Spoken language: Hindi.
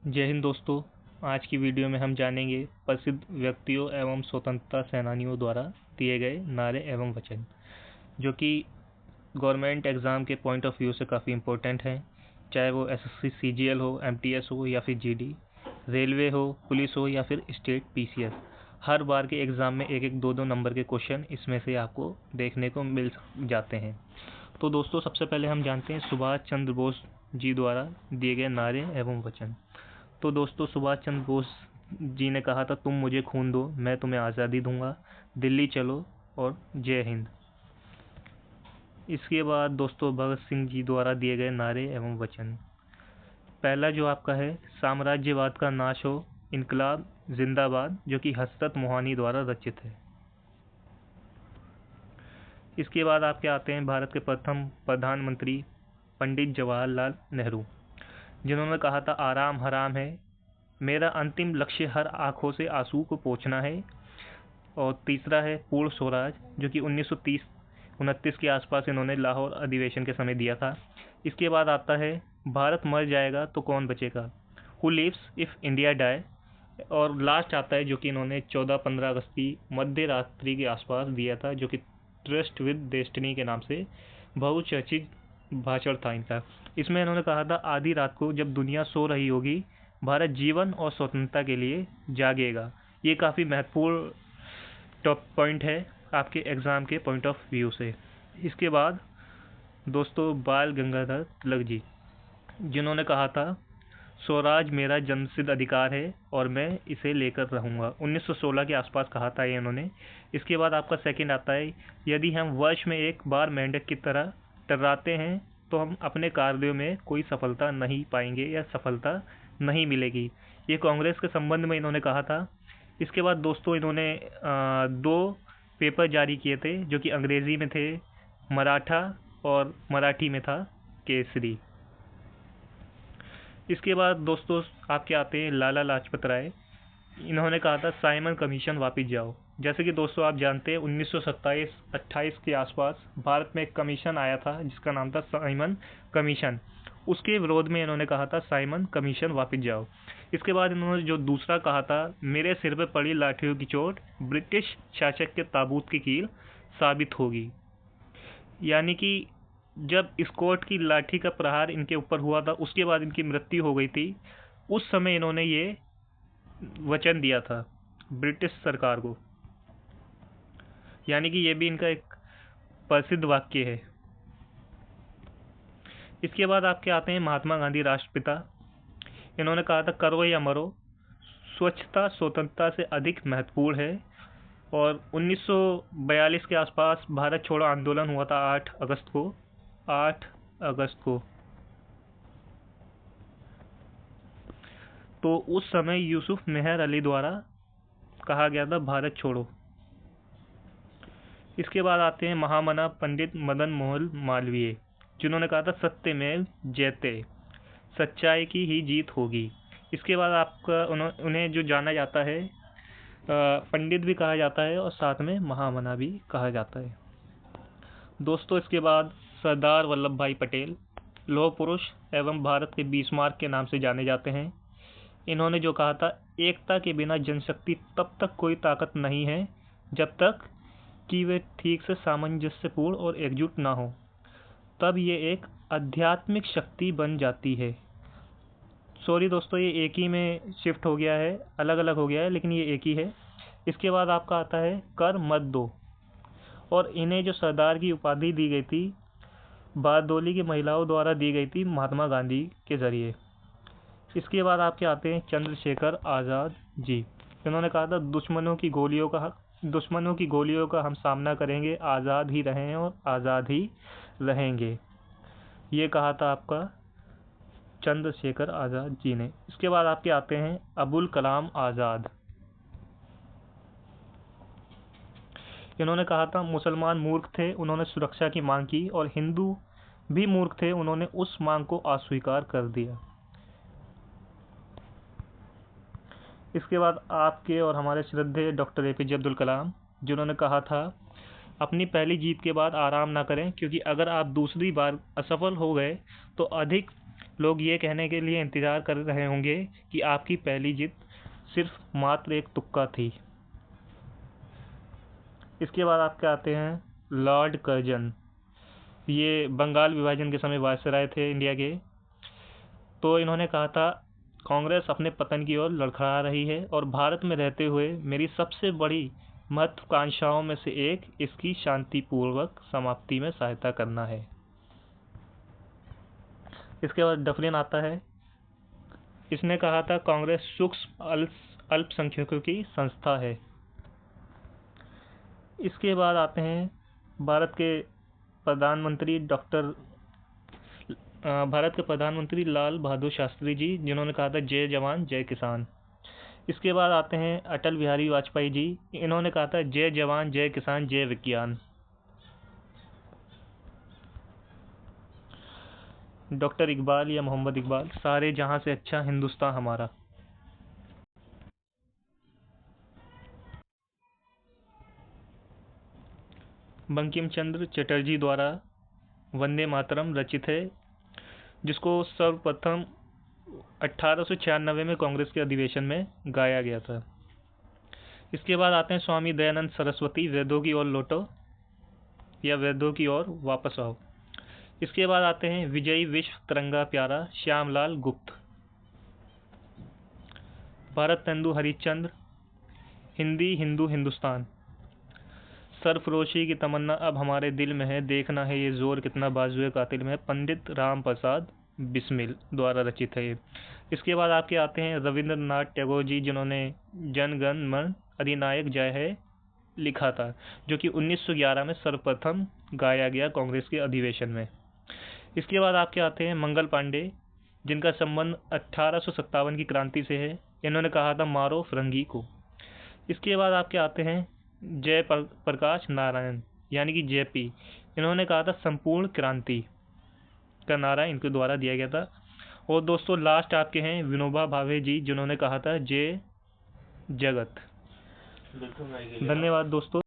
जय हिंद दोस्तों। आज की वीडियो में हम जानेंगे प्रसिद्ध व्यक्तियों एवं स्वतंत्रता सेनानियों द्वारा दिए गए नारे एवं वचन, जो कि गवर्नमेंट एग्ज़ाम के पॉइंट ऑफ व्यू से काफ़ी इम्पोर्टेंट हैं। चाहे वो एसएससी सीजीएल हो, एमटीएस हो या फिर जीडी, रेलवे हो, पुलिस हो या फिर स्टेट पीसीएस, हर बार के एग्ज़ाम में एक एक दो दो नंबर के क्वेश्चन इसमें से आपको देखने को मिल जाते हैं। तो दोस्तों, सबसे पहले हम जानते हैं सुभाष चंद्र बोस जी द्वारा दिए गए नारे एवं वचन। तो दोस्तों, सुभाष चंद्र बोस जी ने कहा था, तुम मुझे खून दो, मैं तुम्हें आज़ादी दूंगा, दिल्ली चलो और जय हिंद। इसके बाद दोस्तों, भगत सिंह जी द्वारा दिए गए नारे एवं वचन। पहला जो आपका है, साम्राज्यवाद का नाश हो, इनकलाब जिंदाबाद, जो कि हजरत मोहानी द्वारा रचित है। इसके बाद आपके आते हैं भारत के प्रथम प्रधानमंत्री पंडित जवाहरलाल नेहरू, जिन्होंने कहा था, आराम हराम है, मेरा अंतिम लक्ष्य हर आंखों से आंसू को पोंछना है। और तीसरा है पूर्ण स्वराज, जो कि 1930-29 के आसपास इन्होंने लाहौर अधिवेशन के समय दिया था। इसके बाद आता है भारत मर जाएगा तो कौन बचेगा, who lives if India die. और लास्ट आता है जो कि इन्होंने 14-15 अगस्त की मध्य रात्रि के आसपास दिया था, जो कि ट्रस्ट विद डेस्टिनी के नाम से बहुचर्चित भाषण था इनका। इसमें इन्होंने कहा था, आधी रात को जब दुनिया सो रही होगी, भारत जीवन और स्वतंत्रता के लिए जागेगा। ये काफ़ी महत्वपूर्ण टॉप पॉइंट है आपके एग्ज़ाम के पॉइंट ऑफ व्यू से। इसके बाद दोस्तों, बाल गंगाधर तिलक जी, जिन्होंने कहा था, स्वराज मेरा जन्मसिद्ध अधिकार है और मैं इसे लेकर रहूँगा। 1916 के आसपास कहा था ये इन्होंने। इसके बाद आपका सेकंड आता है, यदि हम वर्ष में एक बार मेंढक की तरह टर्राते हैं तो हम अपने कार्यों में कोई सफलता नहीं पाएंगे या सफलता नहीं मिलेगी। ये कांग्रेस के संबंध में इन्होंने कहा था। इसके बाद दोस्तों, इन्होंने दो पेपर जारी किए थे, जो कि अंग्रेज़ी में थे, मराठा और मराठी में था केसरी। इसके बाद दोस्तों, आपके आते हैं लाला लाजपत राय। इन्होंने कहा था, साइमन कमीशन वापस जाओ। जैसे कि दोस्तों आप जानते हैं, 1927-28 के आसपास भारत में एक कमीशन आया था जिसका नाम था साइमन कमीशन। उसके विरोध में इन्होंने कहा था, साइमन कमीशन वापस जाओ। इसके बाद इन्होंने जो दूसरा कहा था, मेरे सिर पर पड़ी लाठियों की चोट ब्रिटिश शासक के ताबूत की कील साबित होगी। यानी कि जब स्कॉट की लाठी का प्रहार इनके ऊपर हुआ था, उसके बाद इनकी मृत्यु हो गई थी, उस समय इन्होंने ये वचन दिया था ब्रिटिश सरकार को। यानी कि ये भी इनका एक प्रसिद्ध वाक्य है। इसके बाद आपके आते हैं महात्मा गांधी राष्ट्रपिता। इन्होंने कहा था, करो या मरो, स्वच्छता स्वतंत्रता से अधिक महत्वपूर्ण है। और 1942 के आसपास भारत छोड़ो आंदोलन हुआ था 8 अगस्त को। तो उस समय यूसुफ मेहर अली द्वारा कहा गया था, भारत छोड़ो। इसके बाद आते हैं महामना पंडित मदन मोहन मालवीय, जिन्होंने कहा था, सत्यमेव जयते, सच्चाई की ही जीत होगी। इसके बाद आपका उन्हें जो जाना जाता है, पंडित भी कहा जाता है और साथ में महामना भी कहा जाता है। दोस्तों, इसके बाद सरदार वल्लभ भाई पटेल, लौह पुरुष एवं भारत के बीस्मार्क के नाम से जाने जाते हैं। इन्होंने जो कहा था, एकता के बिना जनशक्ति तब तक कोई ताकत नहीं है जब तक कि वे ठीक से सामंजस्यपूर्ण और एकजुट ना हो, तब ये एक आध्यात्मिक शक्ति बन जाती है। सॉरी दोस्तों, ये एक ही में शिफ्ट हो गया है, अलग अलग हो गया है, लेकिन ये एक ही है। इसके बाद आपका आता है, कर मत दो। और इन्हें जो सरदार की उपाधि दी गई थी, बारदोली की महिलाओं द्वारा दी गई थी महात्मा गांधी के जरिए। इसके बाद आपके आते हैं चंद्रशेखर आज़ाद जी। इन्होंने कहा था, दुश्मनों की गोलियों का हम सामना करेंगे, आज़ाद ही रहें और आज़ाद ही रहेंगे। ये कहा था आपका चंद्रशेखर आज़ाद जी ने। इसके बाद आपके आते हैं अबुल कलाम आज़ाद। इन्होंने कहा था, मुसलमान मूर्ख थे, उन्होंने सुरक्षा की मांग की, और हिंदू भी मूर्ख थे, उन्होंने उस मांग को अस्वीकार कर दिया। इसके बाद आपके और हमारे श्रद्धेय डॉक्टर एपीजे अब्दुल कलाम, जिन्होंने कहा था, अपनी पहली जीत के बाद आराम ना करें, क्योंकि अगर आप दूसरी बार असफल हो गए तो अधिक लोग ये कहने के लिए इंतज़ार कर रहे होंगे कि आपकी पहली जीत सिर्फ मात्र एक तुक्का थी। इसके बाद आपके आते हैं लॉर्ड कर्जन। ये बंगाल विभाजन के समय वायसराय थे इंडिया के। तो इन्होंने कहा था, कांग्रेस अपने पतन की ओर लड़खड़ा रही है और भारत में रहते हुए मेरी सबसे बड़ी महत्वाकांक्षाओं में से एक इसकी शांतिपूर्वक समाप्ति में सहायता करना है। इसके बाद डफरिन आता है। इसने कहा था, कांग्रेस सूक्ष्म अल्पसंख्यकों की संस्था है। इसके बाद आते हैं भारत के प्रधानमंत्री लाल बहादुर शास्त्री जी, जिन्होंने कहा था जय जवान जय किसान। इसके बाद आते हैं अटल बिहारी वाजपेयी जी। इन्होंने कहा था जय जवान जय किसान जय विज्ञान। डॉक्टर इकबाल या मोहम्मद इकबाल, सारे जहां से अच्छा हिंदुस्तान हमारा। बंकिम चंद्र चटर्जी द्वारा वंदे मातरम रचित है, जिसको सर्वप्रथम 1896 में कांग्रेस के अधिवेशन में गाया गया था। इसके बाद आते हैं स्वामी दयानंद सरस्वती, वेदों की ओर लौटो या वेदों की ओर वापस आओ। इसके बाद आते हैं विजयी विश्व तिरंगा प्यारा, श्यामलाल गुप्त। भारत तेंदु हरिश्चंद्र, हिंदी हिंदू हिंदुस्तान। सरफरोशी की तमन्ना अब हमारे दिल में है, देखना है ये जोर कितना बाजुए कातिल में है, पंडित राम प्रसाद बिस्मिल द्वारा रचित है। इसके बाद आपके आते हैं रविंद्रनाथ टैगोर जी, जिन्होंने जन गण मन अधिनायक जय है लिखा था, जो कि 1911 में सर्वप्रथम गाया गया कांग्रेस के अधिवेशन में। इसके बाद आपके आते हैं मंगल पांडे, जिनका संबंध 1857 की क्रांति से है। इन्होंने कहा था मारो फिरंगी को। इसके बाद आपके आते हैं जय प्रकाश नारायण यानी कि जेपी। इन्होंने कहा था संपूर्ण क्रांति का नारा इनके द्वारा दिया गया था। और दोस्तों लास्ट आपके हैं विनोबा भावे जी, जिन्होंने कहा था जय जगत। धन्यवाद दोस्तों।